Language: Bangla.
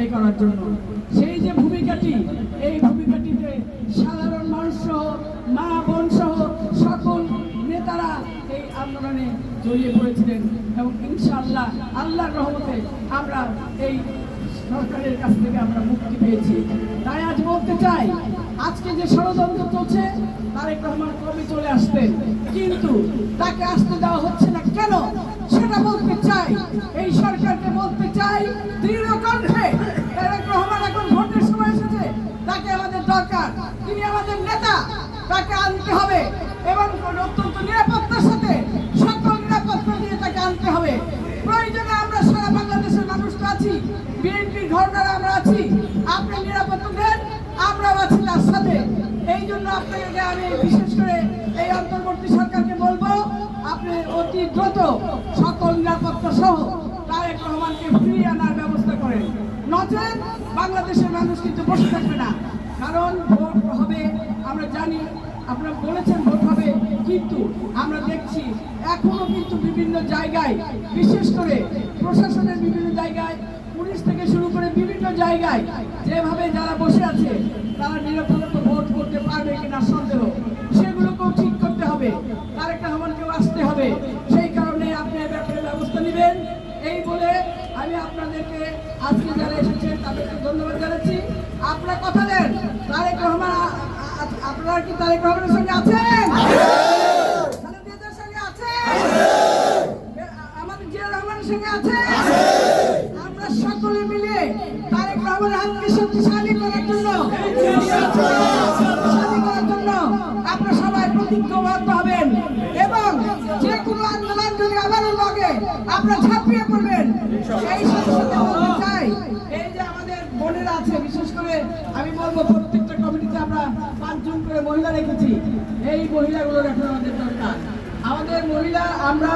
বিদায় করার জন্য। সেই যে ভূমিকাটি, এই ভূমিকাটিতে সাধারণ মানুষ সহ, মা বোন সহ সকল নেতারা এই আন্দোলনে জড়িয়ে পড়েছিলেন এবং ইনশাআল্লাহ আল্লাহর রহমতে আমরা এই সরকারের কাছ থেকে আমরা মুক্তি পেয়েছি। তাই আজ বলতে চাই, আজকে যে ষড়যন্ত্র চলছে, তারেক রহমান কবে চলে আসতেন, কিন্তু তাকে আসতে দেওয়া হচ্ছে না কেন সেটা বলতে চাই। এই সরকারকে বলতে চাই দৃঢ় কণ্ঠে, তারেক রহমান এখন ভোটের সময় এসেছে, তাকে আমাদের দরকার, তিনি আমাদের নেতা, তাকে আনতে হবে এবং অত্যন্ত নিরাপত্তার সাথে, সকল নিরাপত্তা দিয়ে তাকে আনতে হবে। প্রয়োজনে আমরা সারা বাংলাদেশের মানুষ তো আছি, বিএনপির ঘটনারা আমরা আছি, আপনি নিরাপত্তা দেন, আমরাও আছি তার সাথে। এই জন্য আপনাকে আমি বিশেষ করে এই অন্তর্বর্তী সরকারকে বলবো, আপনি অতি দ্রুত সকল নিরাপত্তা সহ তারেক রহমানকে ফিরিয়ে আনার ব্যবস্থা করেন, নচেত বাংলাদেশের মানুষ কিন্তু বসে থাকবে না। কারণ ভোট হবে, আমরা জানি, আপনারা বলেছেন ভোট হবে, কিন্তু আমরা দেখছি এখনো কিন্তু বিভিন্ন জায়গায়, বিশেষ করে প্রশাসনের বিভিন্ন জায়গায়, পুলিশ থেকে শুরু করে বিভিন্ন জায়গায় যেভাবে যারা বসে আছে তারা নিরপেক্ষ ভোট করতে পারবে কিনা সন্দেহ, সেগুলোকেও ঠিক করতে হবে, তারেক রহমানকেও আসতে হবে। সেই কারণে আপনি এ ব্যাপারে ব্যবস্থা নেবেন এই বলে আমি আপনাদেরকে আজকে যারা এসেছেন তাদেরকে ধন্যবাদ জানাচ্ছি। আপনারা কথা দেন, তারেক রহমান, আপনারা কি তারেক রহমানের সঙ্গে আছেন? খালেদার সঙ্গে আছেন? আমাদের জিয়া রহমানের সঙ্গে আছেন? আমরা সকলে মিলে তারেক রহমানের হাতকে শক্তিশালী করার জন্য আপনারা সবাই প্রতিজ্ঞাবদ্ধ হবেন এবং যে কোনো আন্দোলন যদি আবারও লাগে আপনারা ঝাঁপিয়ে পড়বেন। এই সাথে বলতে চাই, এই যে আমাদের বোনেরা আছে, বিশেষ করে আমি বলবো প্রত্যেকটা কমিটিতে আমরা 5 জন করে মহিলা রেখেছি, এই মহিলাগুলোর এখন আমাদের দরকার। আমাদের মহিলা আমরা